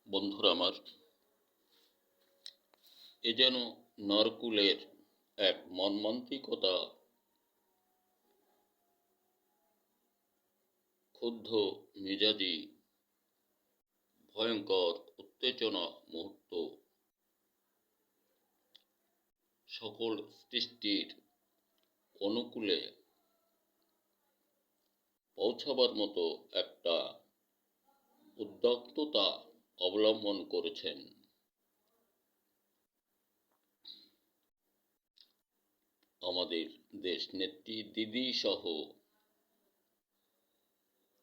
বন্ধুরা আমার, এ যেন নরকুলের এক মর্মান্তিকতা, ক্ষুব্ধ মেজাজি, ভয়ঙ্কর উত্তেজনা মুহূর্ত। সকল সৃষ্টির অনুকূলে পৌঁছাবার মতো একটা উদ্যক্ততা অবলম্বন করেছেন আমাদের দেশ নেত্রী দিদি সহ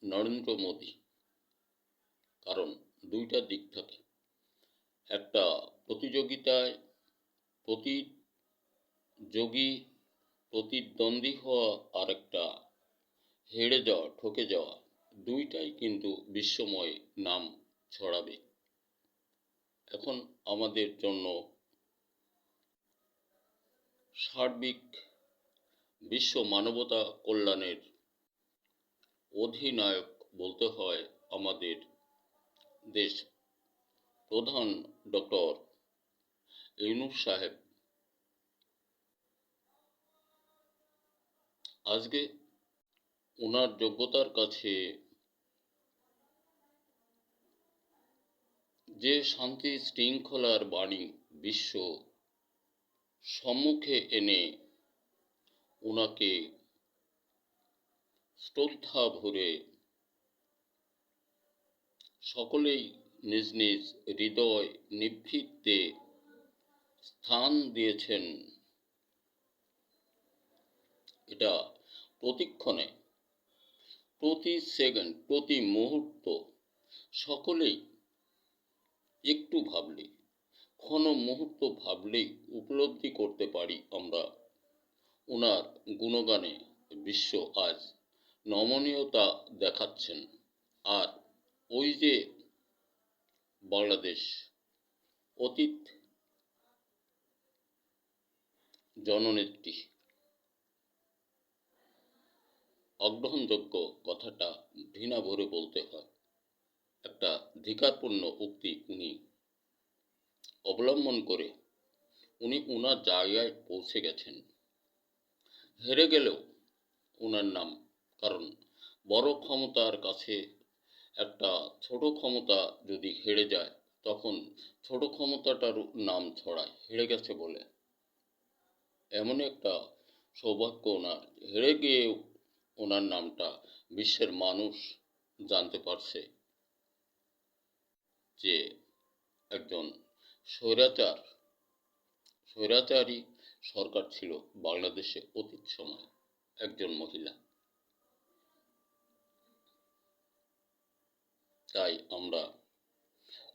নরেন্দ্র মোদী। কারণ দুইটা দিক থাকে, একটা প্রতিযোগিতায় প্রতিদ্বন্দ্বী হওয়া, আর একটা হেরে যাওয়া, ঠকে যাওয়া। দুইটাই কিন্তু বিশ্বময় নাম ছড়াবে। এখন আমাদের জন্য সার্বিক বিশ্ব মানবতা কল্যাণের অধিনায়ক বলতে হয় আমাদের দেশ প্রধান ডক্টর ইউনূস সাহেব। আজকে ওনার যোগ্যতার কাছে যে শান্তি শৃঙ্খলার বাণী বিশ্ব সম্মুখে এনে ওনাকে শ্রদ্ধা ভরে সকলেই নিজ নিজ হৃদয় নিভৃতে স্থান দিয়েছেন, এটা প্রতিক্ষণে, প্রতি সেকেন্ড, প্রতি মুহূর্ত সকলেই একটু ভাবলে, ক্ষণ মুহূর্ত ভাবলেই উপলব্ধি করতে পারি আমরা ওনার গুণগানে বিশ্ব আজ নমনীয়তা দেখাচ্ছেন। আর ওই যে বাংলাদেশ অতীত জননেত্রী, অগ্রহণযোগ্য কথাটা ঘৃণা ভরে বলতে হয়, একটা ধিক্কারপূর্ণ উক্তি উনি অবলম্বন করে উনি ওনার জায়গায় পৌঁছে গেছেন। হেরে গেলেও ওনার নাম, কারণ বড় ক্ষমতার কাছে একটা ছোট ক্ষমতা যদি হেরে যায়, তখন ছোট ক্ষমতাটার নাম ছড়ায় হেরে গেছে বলে। এমন একটা সৌভাগ্য ওনার, হেরে গিয়েও ওনার নামটা বিশ্বের মানুষ জানতে পারছে যে একজন স্বৈরাচারী সরকার ছিল বাংলাদেশে অতীত সময়, একজন মহিলা। তাই আমরা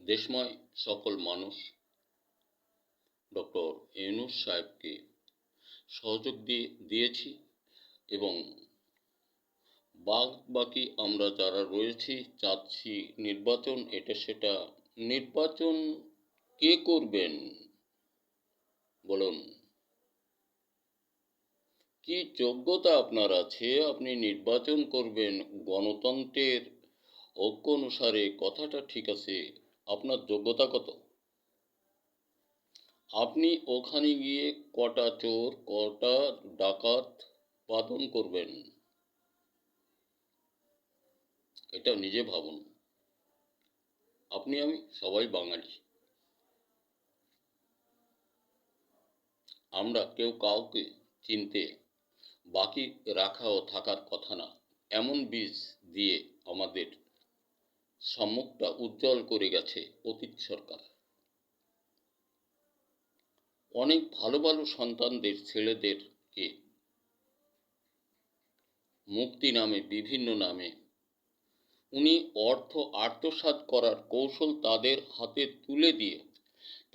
দেশময় সকল মানুষ ডক্টর ইউনূস সাহেবকে সহযোগ দিয়েছি, এবং বাকি আমরা যারা রয়েছি চাচ্ছি নির্বাচন, এটা সেটা। নির্বাচন কে করবেন বলুন? কি যোগ্যতা আপনার আছে আপনি নির্বাচন করবেন? গণতন্ত্রের ঐক্য অনুসারে কথাটা ঠিক আছে, আপনার যোগ্যতা কত? আপনি ওখানে গিয়ে কটা চোর, কটা ডাকাত বাঁধন করবেন? এটা নিজে ভাবুন। আপনি আমি সবাই বাঙালি, আমরা কেউ কাউকে চিনতে বাকি রাখাও থাকার কথা না। এমন বীজ দিয়ে আমাদের সম্মুখটা উজ্জ্বল করে গেছে অতীত সরকার। অনেক ভালো ভালো সন্তানদের, ছেলেদেরকে মুক্তি নামে, বিভিন্ন নামে উনি অর্থ আত্মসাৎ করার কৌশল তাদের হাতে তুলে দিয়ে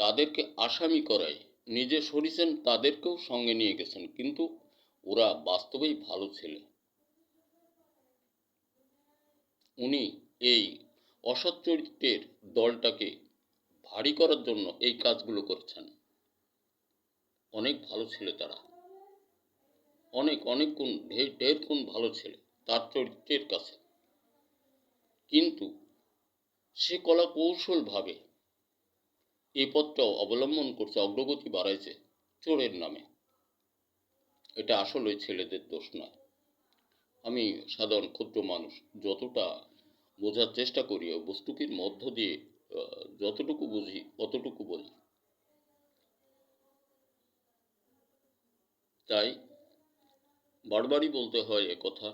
তাদেরকে আসামি করায় নিজে সরিয়েছেন, তাদেরকেও সঙ্গে নিয়ে গেছেন। কিন্তু ওরা বাস্তবেই ভালো ছেলে। উনি এই অসৎ চরিত্রের দলটাকে ভারী করার জন্য এই কাজগুলো করছেন। অনেক ভালো ছেলে তারা, অনেক গুণ, ঢের গুণ ভালো ছেলে তার চরিত্রের কাছে। কিন্তু সে কলা কৌশলভাবে এই পথটাও অবলম্বন করছে, অগ্রগতি বাড়াইছে চোরের নামে। এটা আসলে ছেলেদের দোষ নয়। আমি সাধারণ ক্ষুদ্র মানুষ, যতটা বোঝার চেষ্টা করি ও বস্তুটির মধ্য দিয়ে যতটুকু বুঝি অতটুকু বলি। তাই বারবারই বলতে হয় একথা,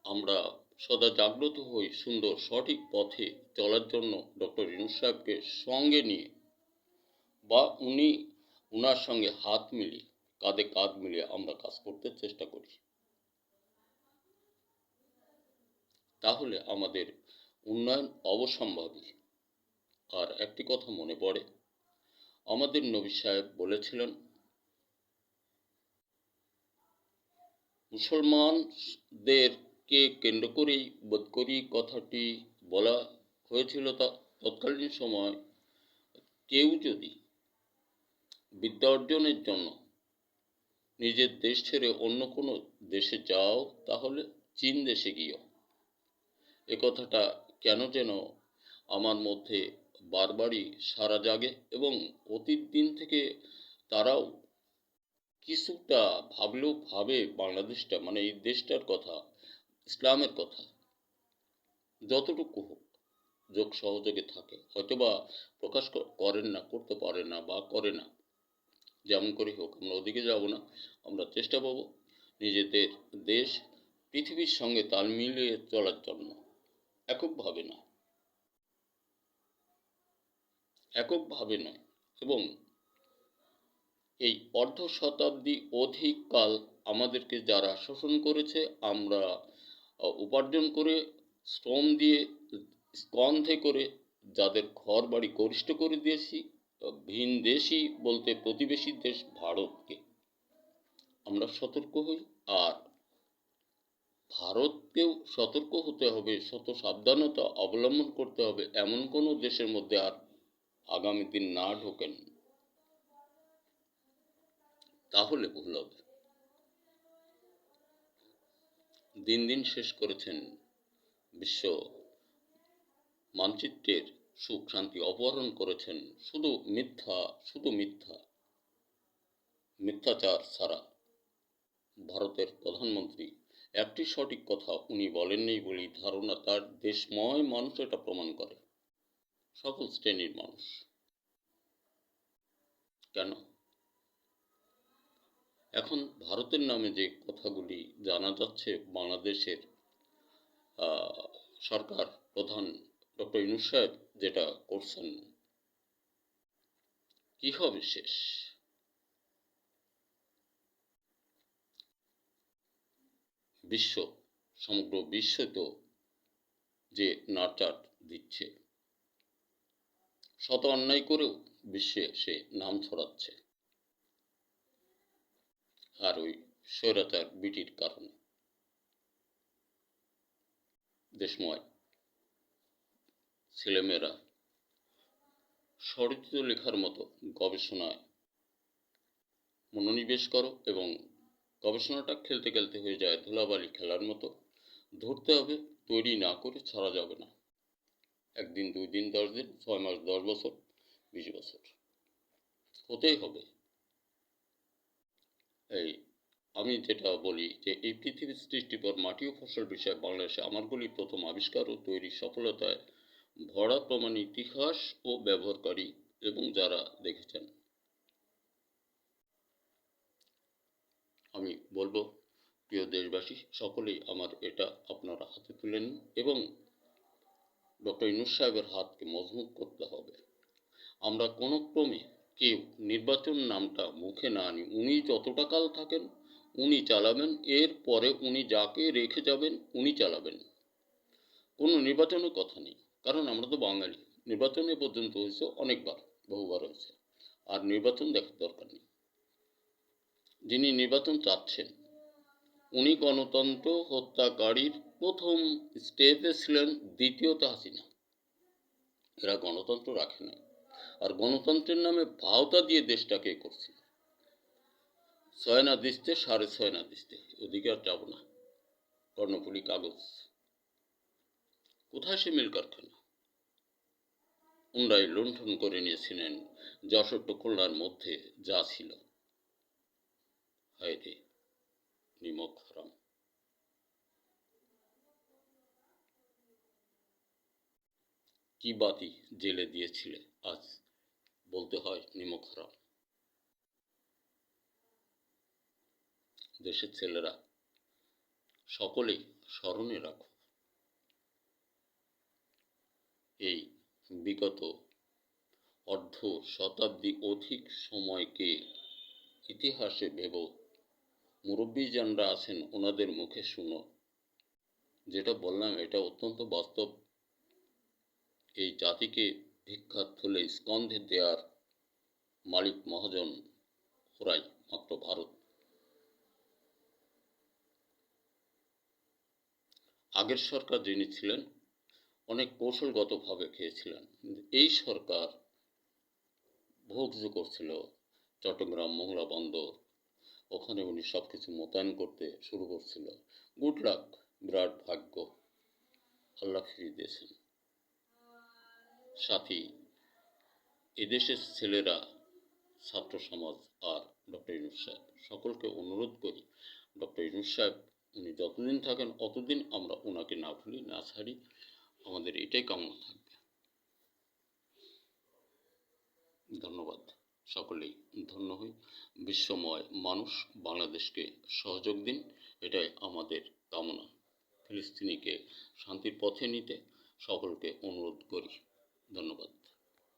আমরা সদা জাগ্রত হই সুন্দর সঠিক পথে চলার জন্য ডক্টর ইউনূস সাহেবকে সঙ্গে নিয়ে, বা উনার সঙ্গে হাত মিলিয়ে, কাঁধে কাঁধ মিলিয়ে আমরা কাজ করতে চেষ্টা করি। তাহলে আমাদের উন্নয়ন অবশ্যম্ভাবী। আর একটি কথা মনে পড়ে, আমাদের নবী সাহেব বলেছিলেন, মুসলমানদেরকে কেন্দ্র করেই বোধ করি কথাটি বলা হয়েছিল। তৎকালীন সময় কেউ যদি বিদ্যা অর্জনের জন্য নিজের দেশ ছেড়ে অন্য কোনো দেশে যাও, তাহলে চীন দেশে গিয়েও। এ কথাটা কেন যেন আমার মধ্যে বারবারই সাড়া জাগে, এবং অতীত দিন থেকে তারাও কিছুটা ভাবলেও ভাবে বাংলাদেশটা, মানে এই দেশটার কথা, ইসলামের কথা, যতটুকু হোক যোগ সহযোগে থাকে, হয়তোবা প্রকাশ করেন না, করতে পারে না বা করে না। যেমন করে হোক আমরা ওদিকে যাব না, আমরা চেষ্টা পাবো নিজেদের দেশ পৃথিবীর সঙ্গে তাল মিলিয়ে চলার জন্য। এককভাবে নয়, এবং এই অর্ধ শতাব্দী অধিক কাল আমাদেরকে যারা শোষণ করেছে, আমরা উপার্জন করে, শ্রম দিয়ে, স্কন্ধে করে যাদের ঘর বাড়ি গরিষ্ঠ করে দিয়েছি, ভিন দেশি বলতে প্রতিবেশী দেশ ভারতকে আমরা সতর্ক হই। আর ভারতকেও সতর্ক হতে হবে, শত সাবধানতা অবলম্বন করতে হবে, এমন কোনো দেশের মধ্যে আর আগামী দিন না ঢোকেন, তাহলে ভুল হবে। দিন দিন শেষ করেছেন বিশ্ব মানচিত্রের সুখ শান্তি অপহরণ করেছেন শুধু মিথ্যাচার ছাড়া। ভারতের প্রধানমন্ত্রী একটি সঠিক কথা উনি বলেননি বলেই ধারণা তার দেশময় মানুষ এটা প্রমাণ করে, সকল শ্রেণীর মানুষ। কেন এখন ভারতের নামে যে কথাগুলি জানা যাচ্ছে, বাংলাদেশের সরকার প্রধান ডক্টর ইউনূস সাহেব যেটা করছেন, কি হবে শেষ? সমগ্র বিশ্ব তো যে নাচার দিচ্ছে, শত অন্যায় করেও বিশ্বে সে নাম ছড়াচ্ছে, আর ওই স্বৈরাচার বিটির কারণে দেশময় ছেলেমেয়েরা চরিত্র লেখার মতো গবেষণায় মনোনিবেশ করো, এবং গবেষণাটা খেলতে খেলতে হয়ে যায় ধুলাবালি খেলার মতো। ধরতে হবে, তৈরি না করে ছাড়া যাবে না। 1 দিন 2 দিন 10 দিন 6 মাস 10 বছর 20 বছর হতেই হবে। এই আমি যেটা বলি যে এই পৃথিবীর সৃষ্টির পর মাটি ও ফসল বিষয়ে বাংলাদেশে আমারগুলি প্রথম আবিষ্কার ও তৈরির সফলতায় ভরা প্রমাণ ইতিহাস ও ব্যবহারকারী এবং যারা দেখেছেন। আমি বলবো, প্রিয় দেশবাসী সকলেই আমার এটা আপনারা হাতে তুলে নিন, এবং ডক্টর ইউনূস সাহেবের হাতকে মজবুত করতে হবে। আমরা কোনো ক্রমে কেউ নির্বাচন নামটা মুখে না আনি। উনি যতটা কাল থাকেন উনি চালাবেন, এর পরে উনি যাকে রেখে যাবেন উনি চালাবেন, কোনো নির্বাচনের কথা নেই। কারণ আমরা তো বাঙালি, নির্বাচন এ পর্যন্ত হয়েছে অনেকবার, বহুবার হয়েছে, আর নির্বাচন দেখার দরকার নেই। যিনি নির্বাচন চাচ্ছেন উনি গণতন্ত্র হত্যাকারীর প্রথম স্টেপে ছিলেন, দ্বিতীয়ত হাসিনা। এরা গণতন্ত্র রাখে না, আর গণতন্ত্রের নামে ভাওতা দিয়ে দেশটাকে করছে। 6 না দিচ্ছে, 6.5 না দিচ্ছে, ওদিকে আর যাবো না। কর্ণফুলী কাগজ কোথায় সে মিল কারখানা? ওনারাই লুণ্ঠন করে নিয়েছিলেন যশোর টু খুলনার মধ্যে যা ছিল। হায় রে, নিমক হারাম। কি বাতি জেলে দিয়েছিলে, আজ বলতে হয় নিমক হারাম। দেশের ছেলেরা সকলেই স্মরণে রাখো, এই বিগত অর্ধ শতাব্দী অধিক সময়কে ইতিহাসে ভেবো। মুরব্বী যানরা আছেন ওনাদের মুখে শুনো। যেটা বললাম এটা অত্যন্ত বাস্তব। এই জাতিকে ভিক্ষার থলে স্কন্ধে দেওয়ার মালিক মহাজন ওরাই, মাত্র ভারত। আগের সরকার যিনি ছিলেন অনেক কৌশলগতভাবে খেয়েছিলেন, এই সরকার ভোগ যে করছিল চট্টগ্রাম মোংলা বন্দর, ওখানে উনি সব কিছু মোতায়েন করতে শুরু করছিল। গুড লাক, বিরাট ভাগ্য, আল্লাহ ফিরিয়ে দিয়েছেন। সাথী এদেশের ছেলেরা, ছাত্র সমাজ আর ডক্টর ইউনূস সাহেব, সকলকে অনুরোধ করি ডক্টর ইউনূস সাহেব উনি যতদিন থাকেন অতদিন আমরা ওনাকে না ভুলি, না ছাড়ি। আমাদের এটাই কামনা থাকবে। ধন্যবাদ। সকলেই ধন্য হই। বিশ্বময় মানুষ বাংলাদেশকে সহযোগ দিন, এটাই আমাদের কামনা। ফিলিস্তিনিকে শান্তির পথে নিতে সকলকে অনুরোধ করি। ধন্যবাদ।